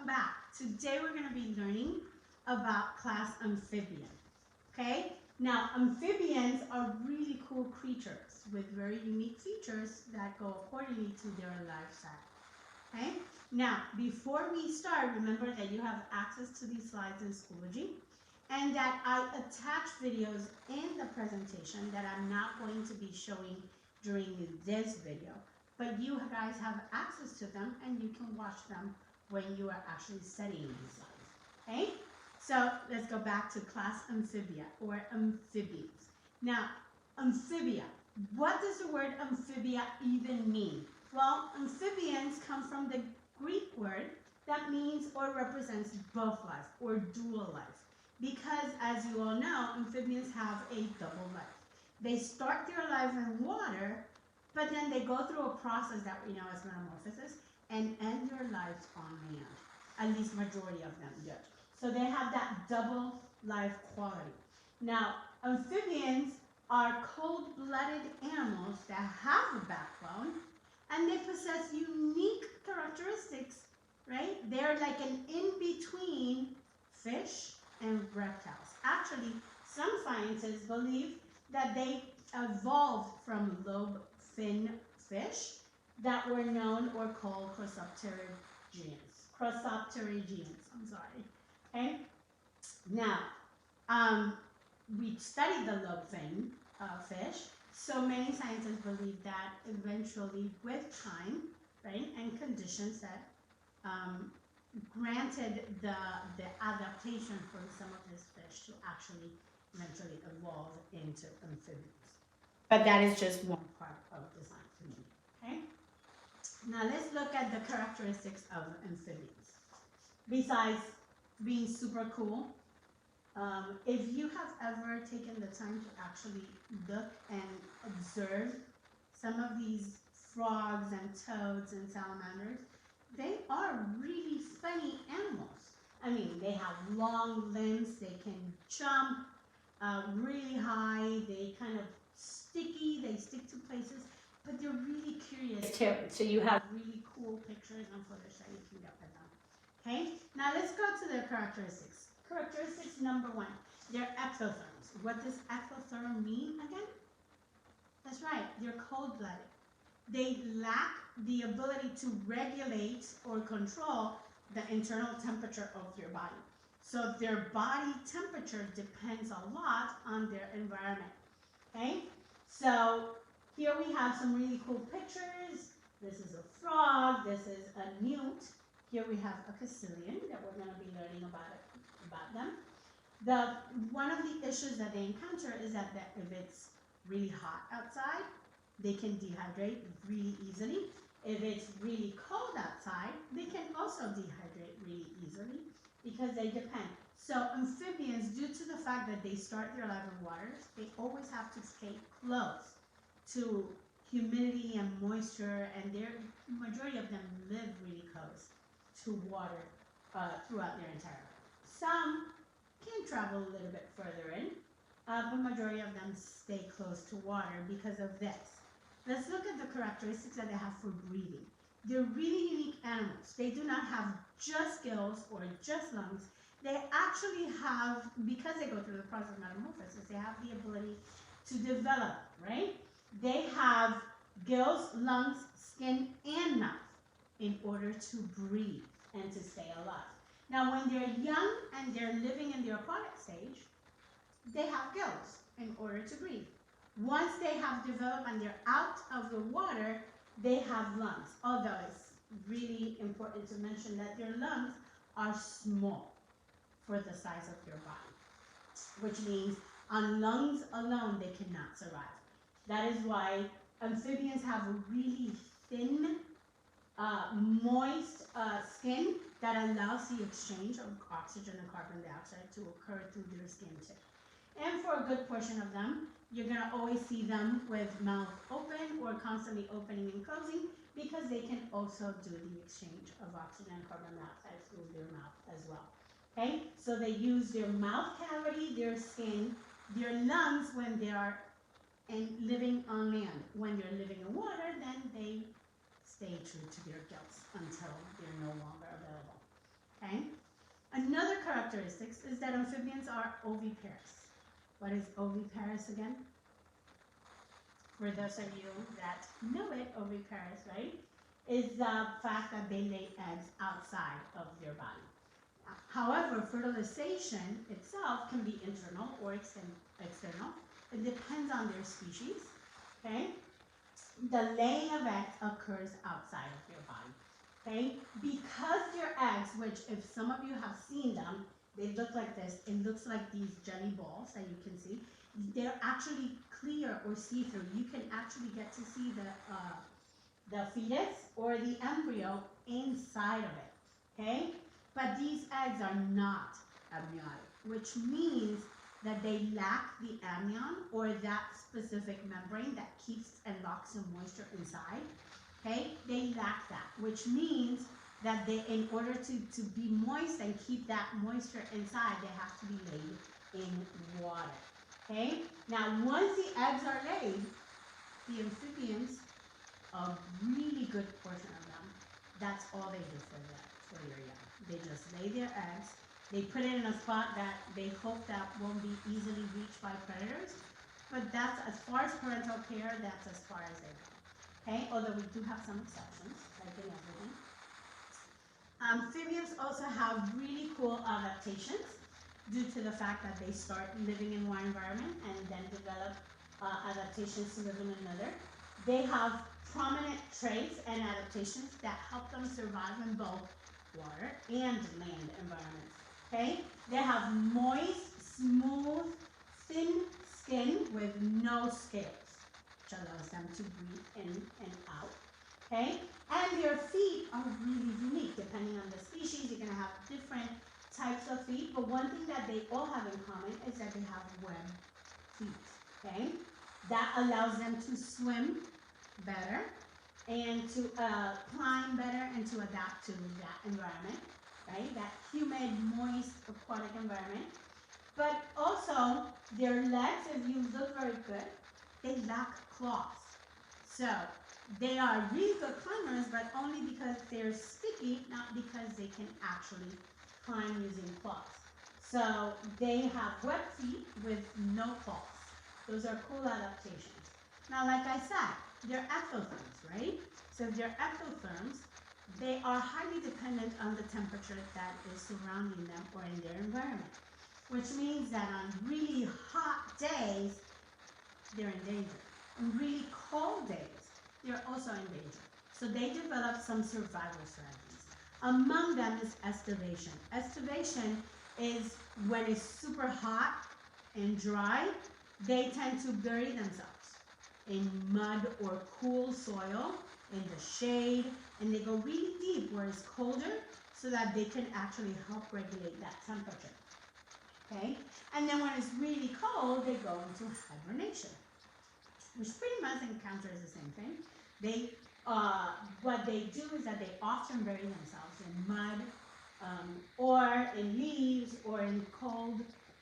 back. Today we're going to be learning about class Amphibia. Okay? Now, amphibians are really cool creatures with very unique features that go accordingly to their lifestyle. Okay? Now, before we start, remember that you have access to these slides in Schoology and that I attach videos in the presentation that I'm not going to be showing during this video. But you guys have access to them and you can watch them when you are actually studying these slides. Okay? So let's go back to class Amphibia or amphibians. Now, amphibia. What does the word amphibia even mean? Well, amphibians come from the Greek word that means or represents both life or dual life. Because as you all know, amphibians have a double life. They start their life in water, but then they go through a process that we know as metamorphosis and end their lives on land. At least majority of them do. So they have that double life quality. Now, amphibians are cold-blooded animals that have a backbone and they possess unique characteristics, right? They're like an in-between fish and reptiles. Actually, some scientists believe that they evolved from lobe-fin fish that were known or called Crossopterygians. I'm sorry. Okay? Now, we studied the lobe-fin fish, so many scientists believe that eventually with time, right, and conditions that granted the adaptation for some of this fish to actually eventually evolve into amphibians. But that is just one part of the science community. Okay? Now let's look at the characteristics of amphibians. Besides being super cool, if you have ever taken the time to actually look and observe some of these frogs and toads and salamanders, they are really funny animals. I mean, they have long limbs, they can jump really high, they kind of they stick to places, but they're really curious too. So you have really cool pictures and footage that you can get with them. Okay, now let's go to their characteristics. Characteristics number one, they're ectotherms. What does ectotherm mean again? That's right, they're cold-blooded. They lack the ability to regulate or control the internal temperature of their body. So their body temperature depends a lot on their environment. Okay? So here we have some really cool pictures. This is a frog, this is a newt. Here we have a caecilian that we're going to be learning about them. One of the issues that they encounter is that if it's really hot outside, they can dehydrate really easily. If it's really cold outside, they can also dehydrate really easily because they depend. So amphibians, due to the fact that they start their life in waters, they always have to stay close to humidity and moisture, and the majority of them live really close to water throughout their entire life. Some can travel a little bit further in, but majority of them stay close to water because of this. Let's look at the characteristics that they have for breathing. They're really unique animals. They do not have just gills or just lungs. They actually have, because they go through the process of metamorphosis, they have the ability to develop, right? They have gills, lungs, skin, and mouth in order to breathe and to stay alive. Now, when they're young and they're living in the aquatic stage, they have gills in order to breathe. Once they have developed and they're out of the water, they have lungs. Although it's really important to mention that their lungs are small for the size of their body, which means on lungs alone they cannot survive. That is why amphibians have a really thin, moist skin that allows the exchange of oxygen and carbon dioxide to occur through their skin tip. And for a good portion of them, you're going to always see them with mouth open or constantly opening and closing because they can also do the exchange of oxygen and carbon dioxide through their mouth as well. Okay, so they use their mouth cavity, their skin, their lungs when they are living on land. When they're living in water, then they stay true to their gills until they're no longer available. okay? Another characteristic is that amphibians are oviparous. What is oviparous again? For those of you that know it, oviparous, right, is the fact that they lay eggs outside of their body. However, fertilization itself can be internal or external. It depends on their species, okay? The laying of eggs occurs outside of their body, okay? Because their eggs, which if some of you have seen them, they look like this. It looks like these jelly balls that you can see. They're actually clear or see-through. You can actually get to see the fetus or the embryo inside of it, okay? But these eggs are not amniotic, which means that they lack the amnion or that specific membrane that keeps and locks the moisture inside, okay? They lack that, which means that they, in order to be moist and keep that moisture inside, they have to be laid in water, okay? Now, once the eggs are laid, the amphibians, a really good portion of them, that's all they do for their young. They just lay their eggs. They put it in a spot that they hope that won't be easily reached by predators. But that's as far as parental care, that's as far as they go. Okay, although we do have some exceptions, like in everything. Amphibians also have really cool adaptations due to the fact that they start living in one environment and then develop adaptations to live in another. They have prominent traits and adaptations that help them survive in both water and land environments. Okay? They have moist, smooth, thin skin with no scales, which allows them to breathe in and out. Okay? And their feet are really unique. Depending on the species, you're going to have different types of feet, but one thing that they all have in common is that they have webbed feet. Okay? That allows them to swim better and to climb better and to adapt to that environment, right? That humid, moist, aquatic environment. But also, their legs, if you look very good, they lack claws. So, they are really good climbers, but only because they're sticky, not because they can actually climb using claws. So, they have webbed feet with no claws. Those are cool adaptations. Now, like I said, they're ectotherms, right? So if they're ectotherms, they are highly dependent on the temperature that is surrounding them or in their environment, which means that on really hot days, they're in danger. On really cold days, they're also in danger. So they develop some survival strategies. Among them is estivation. Estivation is when it's super hot and dry, they tend to bury themselves in mud or cool soil in the shade, and they go really deep where it's colder so that they can actually help regulate that temperature. Okay? And then when it's really cold, they go into hibernation, which pretty much encounters the same thing. They, what they do is that they often bury themselves in mud or in leaves or in cold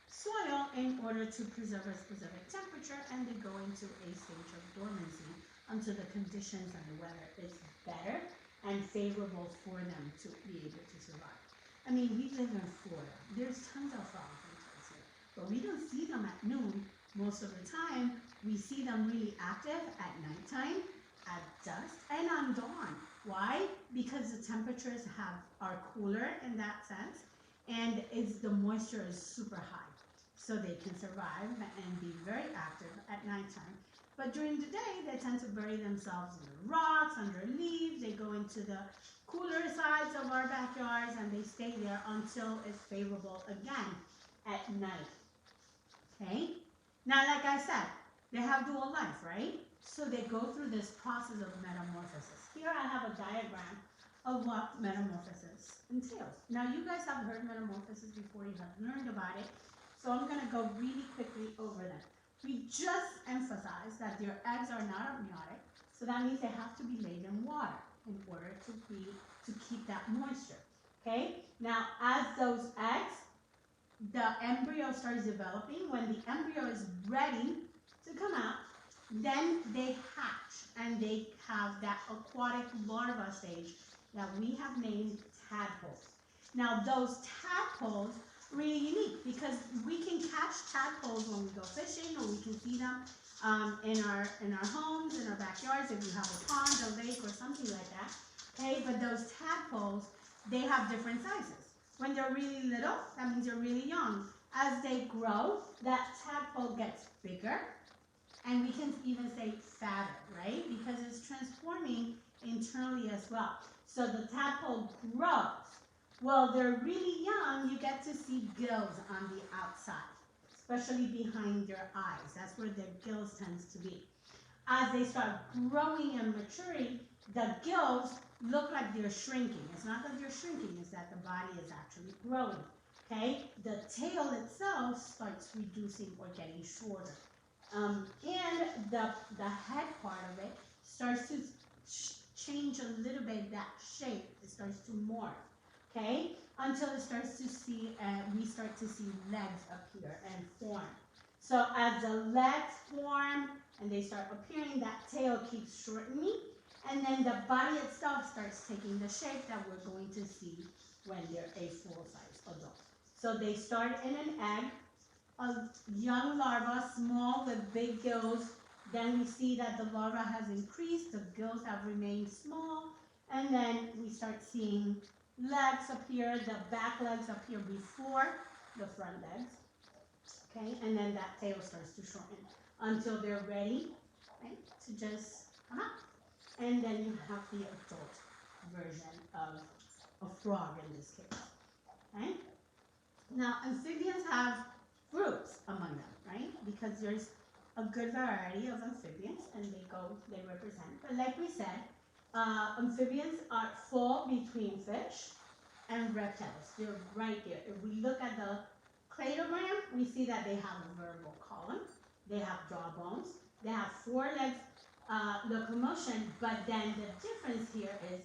soil in order to preserve a specific temperature, and they go into a stage of dormancy until the conditions and the weather is better and favorable for them to be able to survive. I mean, we live in Florida. There's tons of frogs and turtles here, but we don't see them at noon. Most of the time, we see them really active at nighttime, at dusk, and on dawn. Why? Because the temperatures are cooler in that sense, and the moisture is super high. So they can survive and be very active at nighttime. But during the day, they tend to bury themselves in the rocks, under leaves. They go into the cooler sides of our backyards, and they stay there until it's favorable again at night. Okay? Now, like I said, they have dual life, right? So they go through this process of metamorphosis. Here I have a diagram of what metamorphosis entails. Now, you guys have heard metamorphosis before, you have learned about it. So I'm going to go really quickly over them. We just emphasized that their eggs are not amniotic, so that means they have to be laid in water in order to keep that moisture. Okay? Now, as those eggs, the embryo starts developing. When the embryo is ready to come out, then they hatch and they have that aquatic larva stage that we have named tadpoles. Now those tadpoles really unique because we can catch tadpoles when we go fishing, or we can see them in our homes, in our backyards, if you have a pond, a lake, or something like that. Okay, but those tadpoles, they have different sizes. When they're really little, that means they're really young. As they grow, that tadpole gets bigger, and we can even say fatter, right? Because it's transforming internally as well. So the tadpole grows. Well, they're really young, you get to see gills on the outside, especially behind their eyes. That's where their gills tends to be. As they start growing and maturing, the gills look like they're shrinking. It's not that they're shrinking, it's that the body is actually growing. Okay? The tail itself starts reducing or getting shorter. And the head part of it starts to change a little bit that shape. It starts to morph. Okay, until it starts to see, we start to see legs appear and form. So as the legs form and they start appearing, that tail keeps shortening, and then the body itself starts taking the shape that we're going to see when they're a full-size adult. So they start in an egg, a young larva, small with big gills. Then we see that the larva has increased, the gills have remained small, and then we start seeing legs appear, the back legs appear before the front legs, okay, and then that tail starts to shorten until they're ready, right, to just come out. And then you have the adult version of a frog in this case, okay? Now, amphibians have groups among them, right, because there's a good variety of amphibians, and they represent, but like we said, amphibians fall between fish and reptiles. They're right there. If we look at the cladogram, we see that they have a vertebral column, they have jawbones, they have four legs locomotion, but then the difference here is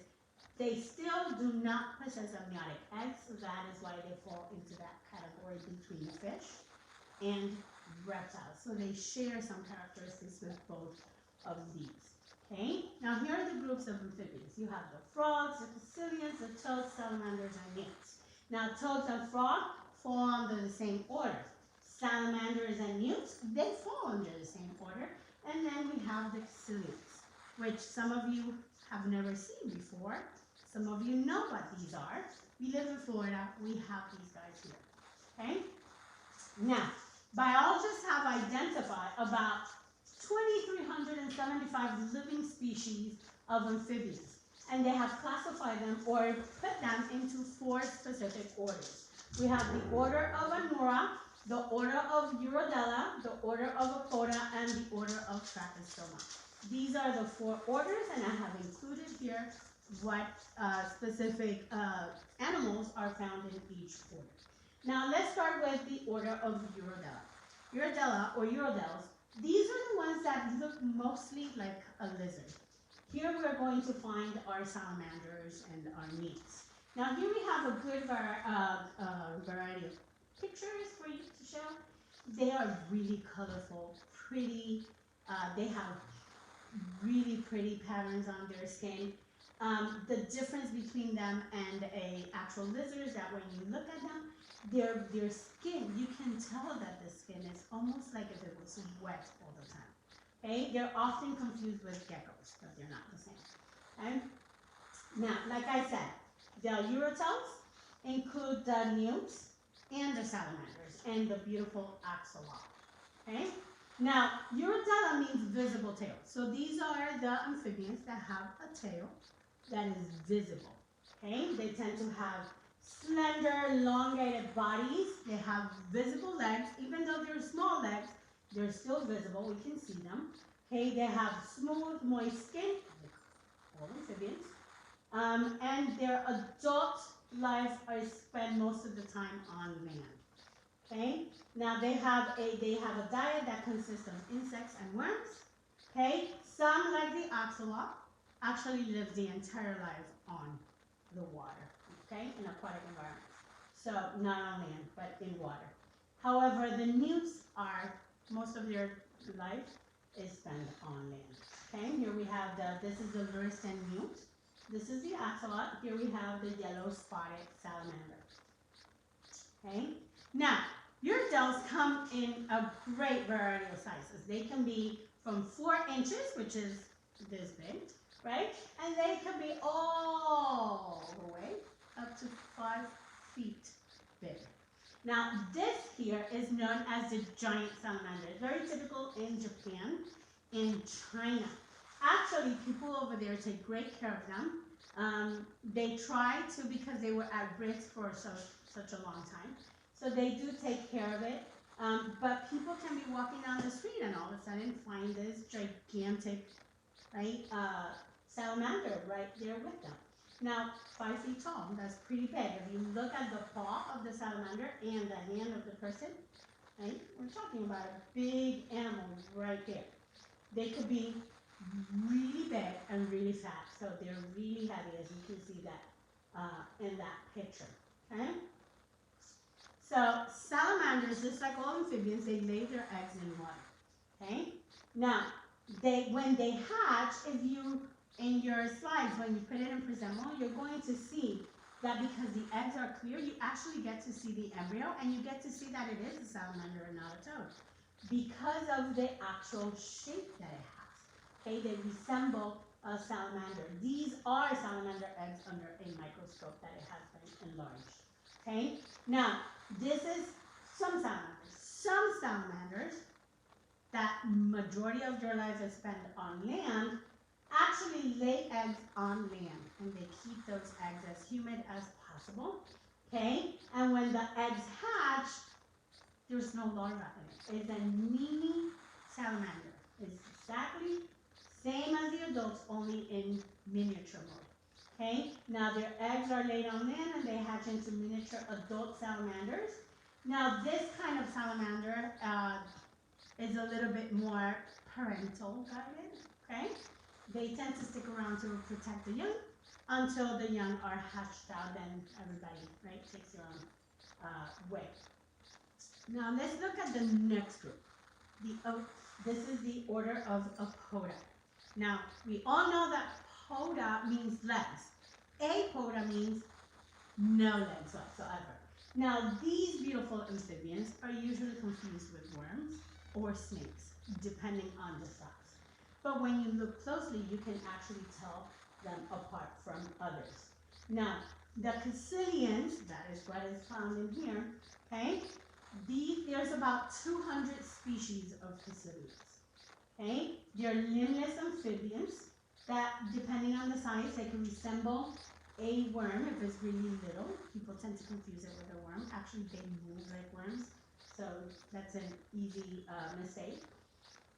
they still do not possess amniotic eggs, so that is why they fall into that category between fish and reptiles. So they share some characteristics with both of these. Okay, now here are the groups of amphibians. You have the frogs, the caecilians, the toads, salamanders, and newts. Now toads and frogs fall under the same order. Salamanders and newts, they fall under the same order. And then we have the caecilians, which some of you have never seen before. Some of you know what these are. We live in Florida, we have these guys here. Okay? Now, biologists have identified about 2,375 living species of amphibians, and they have classified them or put them into four specific orders. We have the order of Anura, the order of Urodela, the order of Apoda, and the order of Trachostoma. These are the four orders, and I have included here what specific animals are found in each order. Now let's start with the order of Urodela. Urodela or Urodels, these are the ones that look mostly like a lizard. Here we're going to find our salamanders and our newts. Now here we have a good variety of pictures for you to show. They are really colorful, pretty. They have really pretty patterns on their skin. The difference between them and a actual lizard is that when you look at them, their skin, you can tell that the skin is almost like if it was wet all the time. Okay, they're often confused with geckos, but they're not the same. Okay? Now, like I said, the urotels include the newts and the salamanders and the beautiful axolotl. Okay? Now, Urodela means visible tail. So these are the amphibians that have a tail that is visible. Okay? They tend to have slender, elongated bodies. They have visible legs. Even though they're small legs, they're still visible. We can see them. Okay? They have smooth, moist skin, all amphibians. And their adult life is spent most of the time on land. Okay? Now they have a diet that consists of insects and worms. Okay? Some, like the axolotl, actually live the entire life on the water. Okay? In aquatic environments. So not on land, but in water. However, the newts are, most of their life is spent on land. Okay? Here we have this is the Luristan newt. This is the ocelot. Here we have the yellow spotted salamander. Okay? Now, your adults come in a great variety of sizes. They can be from 4 inches, which is this big, right? And they can be all the way up to 5 feet big. Now, this here is known as the giant salamander. It's very typical in Japan, in China. Actually, people over there take great care of them. They try to, because they were at risk for such a long time. So they do take care of it. But people can be walking down the street and all of a sudden find this gigantic, right, salamander right there with them. Now, 5 feet tall, that's pretty big. If you look at the paw of the salamander and the hand of the person, right, we're talking about a big animal right there. They could be really big and really fat, so they're really heavy, as you can see that in that picture, okay? So salamanders, just like all amphibians, they lay their eggs in water, okay? Now, when they hatch, if you, in your slides, when you put it in Presemo, you're going to see that because the eggs are clear, you actually get to see the embryo, and you get to see that it is a salamander and not a toad, because of the actual shape that it has. Okay, they resemble a salamander. These are salamander eggs under a microscope that it has been enlarged. Okay, now this is some salamanders. Some salamanders that majority of their lives are spent on land actually lay eggs on land, and they keep those eggs as humid as possible. Okay, and when the eggs hatch, there's no larva in it. It's a mini salamander. It's exactly same as the adults, only in miniature mode. Okay, now their eggs are laid on land and they hatch into miniature adult salamanders. Now this kind of salamander is a little bit more parental guided. Okay, they tend to stick around to protect the young until the young are hatched out. Then everybody, right, takes their own way. Now let's look at the next group. This is the order of Apoda. Now, we all know that poda means legs. Apoda means no legs whatsoever. Now, these beautiful amphibians are usually confused with worms or snakes, depending on the size. But when you look closely, you can actually tell them apart from others. Now, the caecilians, that is what is found in here, okay? There's about 200 species of caecilians. Okay, they're limbless amphibians that, depending on the size, they can resemble a worm if it's really little. People tend to confuse it with a worm. Actually, they move like worms, so that's an easy mistake.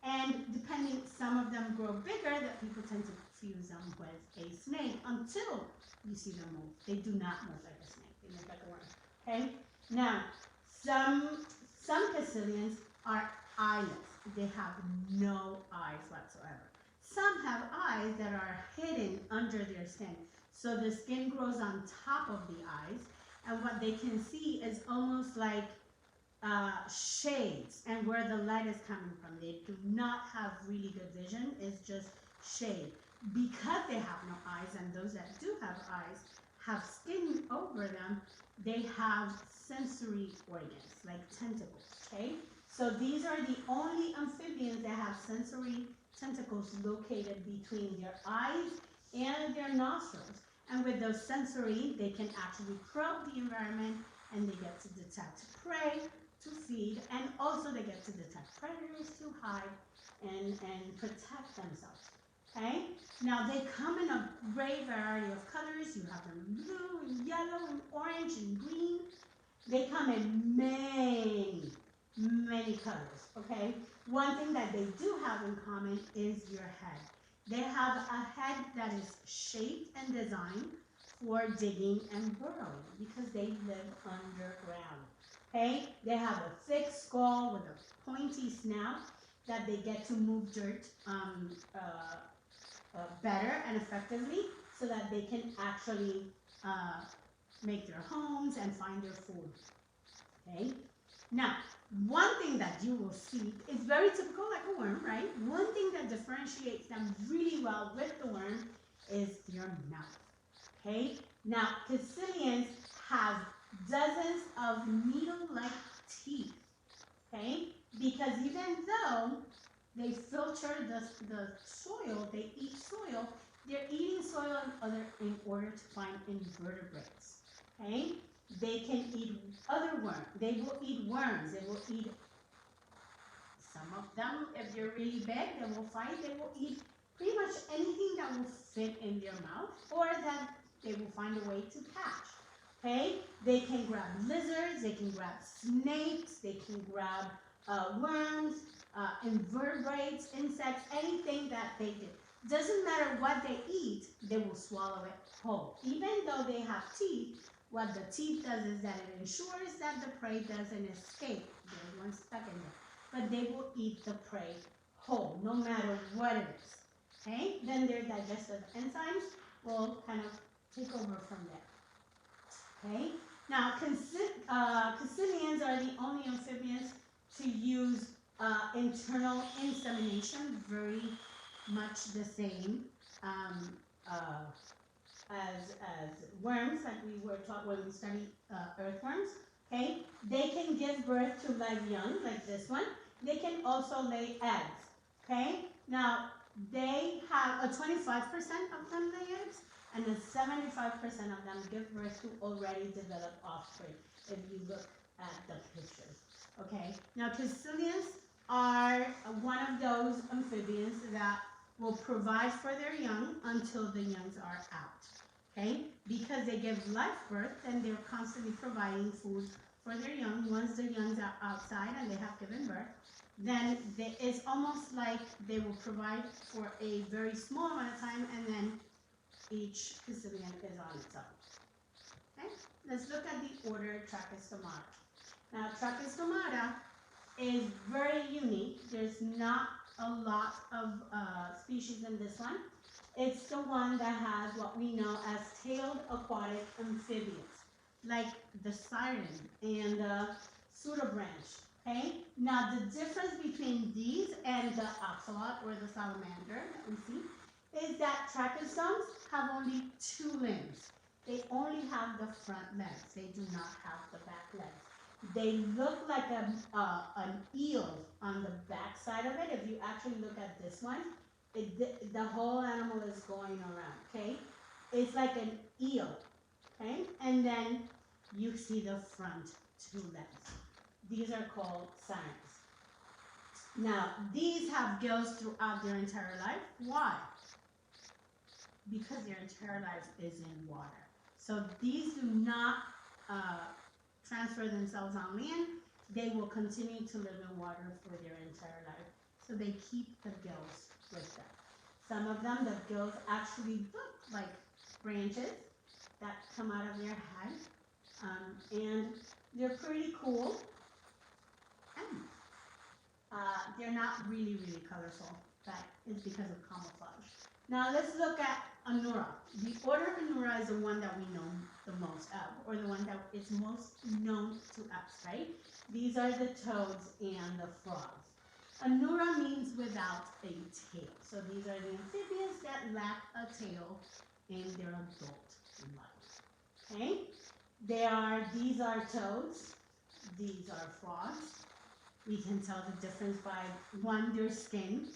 And depending, some of them grow bigger that people tend to confuse them with a snake until you see them move. They do not move like a snake. They move like a worm. Okay. Now, some caecilians are eyeless. They have no eyes whatsoever. Some have eyes that are hidden under their skin. So the skin grows on top of the eyes, and what they can see is almost like shades and where the light is coming from. They do not have really good vision. It's just shade. Because they have no eyes, and those that do have eyes have skin over them, they have sensory organs, like tentacles, okay? So these are the only amphibians that have sensory tentacles located between their eyes and their nostrils. And with those sensory, they can actually probe the environment, and they get to detect prey, to feed, and also they get to detect predators, to hide, and protect themselves. Okay? Now they come in a great variety of colors. You have them blue and yellow and orange and green. They come in many colors, okay? One thing that they do have in common is your head. They have a head that is shaped and designed for digging and burrowing because they live underground, okay? They have a thick skull with a pointy snout that they get to move dirt better and effectively so that they can actually make their homes and find their food, okay? Now, one thing that you will see is very typical like a worm, right? One thing that differentiates them really well with the worm is their mouth. Okay? Now, caecilians have dozens of needle-like teeth. Okay? Because even though they filter the soil, they eat soil, they're eating soil in order to find invertebrates. Okay? They can eat other worms. They will eat worms. They will eat some of them, if they're really big, they will eat pretty much anything that will fit in their mouth or that they will find a way to catch. Okay? They can grab lizards, they can grab snakes, they can grab worms, invertebrates, insects, anything that they do. Doesn't matter what they eat, they will swallow it whole. Even though they have teeth, what the teeth does is that it ensures that the prey doesn't escape. There's one stuck in there. But they will eat the prey whole, no matter what it is. Okay? Then their digestive enzymes will kind of take over from there. Okay? Now, caecilians are the only amphibians to use internal insemination, very much the same as worms, like we were taught when we studied earthworms. Okay, they can give birth to live young, like this one. They can also lay eggs. Okay, now they have a 25% of them lay eggs, and a 75% of them give birth to already developed offspring. If you look at the pictures. Okay, now caecilians are one of those amphibians that will provide for their young until the youngs are out. Okay, because they give live birth, then they're constantly providing food for their young. Once the youngs are outside and they have given birth, then it's almost like they will provide for a very small amount of time, and then each caecilian is on its own. Okay, let's look at the order Trachostomata. Now, Trachostomata is very unique. There's not a lot of species in this one. It's the one that has what we know as tailed aquatic amphibians, like the siren and the pseudobranch. Okay? Now, the difference between these and the ocelot or the salamander that we see is that trachostomes have only two limbs. They only have the front legs. They do not have the back legs. They look like an eel on the back side of it. If you actually look at this one, the whole animal is going around, okay? It's like an eel, okay? And then you see the front two legs. These are called sirens. Now, these have gills throughout their entire life. Why? Because their entire life is in water. So these do not transfer themselves on land. They will continue to live in water for their entire life. So they keep the gills with them. Some of them, the gills actually look like branches that come out of their head. And they're pretty cool. And they're not really, really colorful. That is because of camouflage. Now let's look at Anura. The order Anura is the one that we know the most of, or the one that is most known to us, right? These are the toads and the frogs. Anura means without a tail. So these are the amphibians that lack a tail in their adult life. Okay? These are toads. These are frogs. We can tell the difference by one, their skin,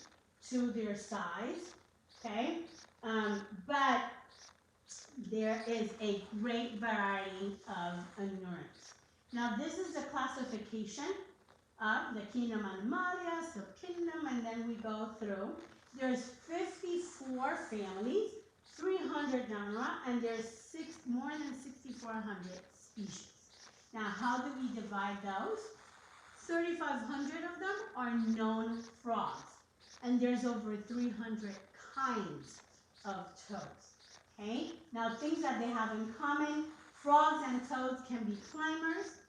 two, their size. Okay? But there is a great variety of Anurans. Now, this is the classification of the kingdom Animalia, subkingdom, and then we go through. There's 54 families, 300 genera, and there's more than 6,400 species. Now, how do we divide those? 3,500 of them are known frogs, and there's over 300 kinds of toads. Okay? Now, things that they have in common, frogs and toads can be climbers,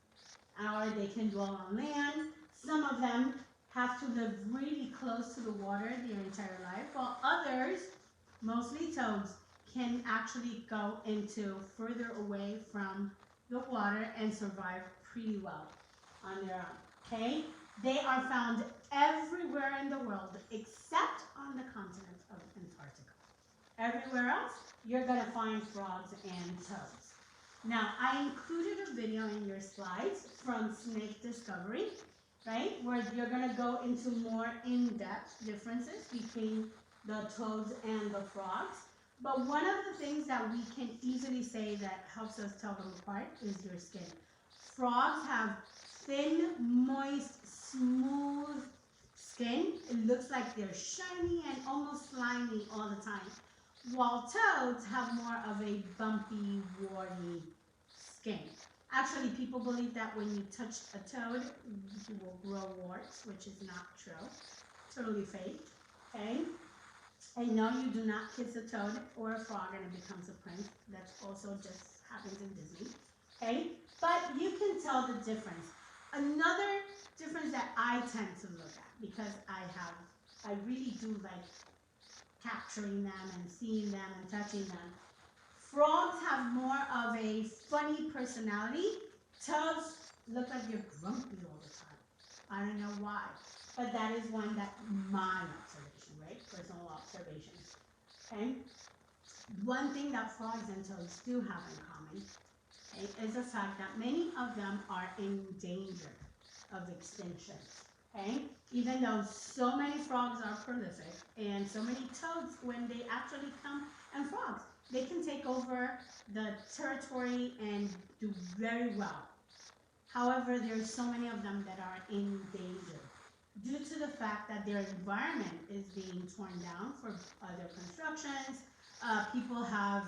or they can dwell on land. Some of them have to live really close to the water their entire life, while others, mostly toads, can actually go into further away from the water and survive pretty well on their own. Okay? They are found everywhere in the world except on the continent of Antarctica. Everywhere else, you're gonna find frogs and toads. Now, I included a video in your slides from Snake Discovery, right? Where you're gonna go into more in-depth differences between the toads and the frogs. But one of the things that we can easily say that helps us tell them apart is their skin. Frogs have thin, moist, smooth skin. It looks like they're shiny and almost slimy all the time. While toads have more of a bumpy, warty skin. Actually, people believe that when you touch a toad, you will grow warts, which is not true. Totally fake, okay? And no, you do not kiss a toad or a frog and it becomes a prince. That's also just happens in Disney, okay? But you can tell the difference. Another difference that I tend to look at, because I really do like capturing them and seeing them and touching them. Frogs have more of a funny personality. Toads look like you're grumpy all the time. I don't know why, but that is one that my observation, right? Personal observation. Okay. One thing that frogs and toads do have in common, okay, is the fact that many of them are in danger of extinction. Okay, even though so many frogs are prolific and so many toads, when they actually come, and frogs, they can take over the territory and do very well. However, there's so many of them that are in danger due to the fact that their environment is being torn down for other constructions. People have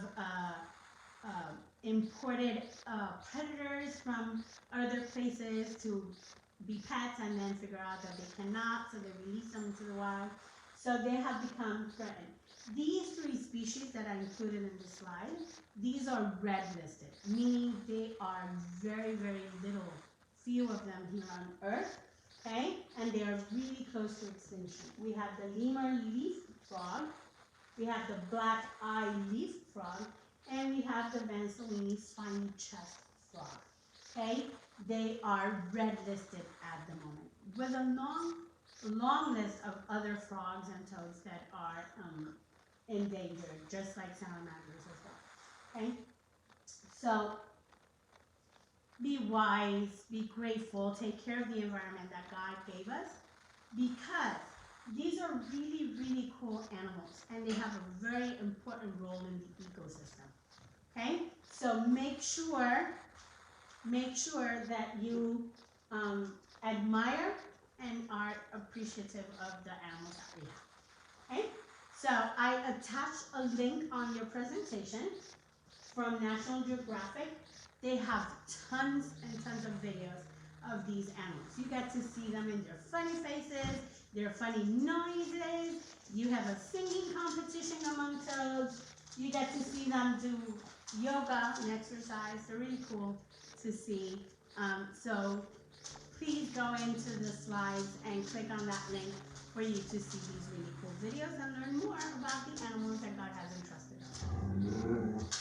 imported predators from other places to be pets and then figure out that they cannot, so they release them into the wild. So they have become threatened. These three species that I included in the slide, these are red listed, meaning they are very, very little, few of them here on Earth, okay? And they are really close to extinction. We have the lemur leaf frog, we have the black eye leaf frog, and we have the Vansellini spiny chest frog, okay? They are red listed at the moment, with a long list of other frogs and toads that are endangered, just like salamanders as well. Okay, so be wise, be grateful, take care of the environment that God gave us, because these are really, really cool animals, and they have a very important role in the ecosystem. Okay, so make sure that you admire and are appreciative of the animals that we have. Okay, so I attached a link on your presentation from National Geographic. They have tons and tons of videos of these animals. You get to see them in their funny faces, their funny noises. You have a singing competition among toads. You get to see them do yoga and exercise. They're really cool to see. So please go into the slides and click on that link for you to see these really cool videos and learn more about the animals that God has entrusted us.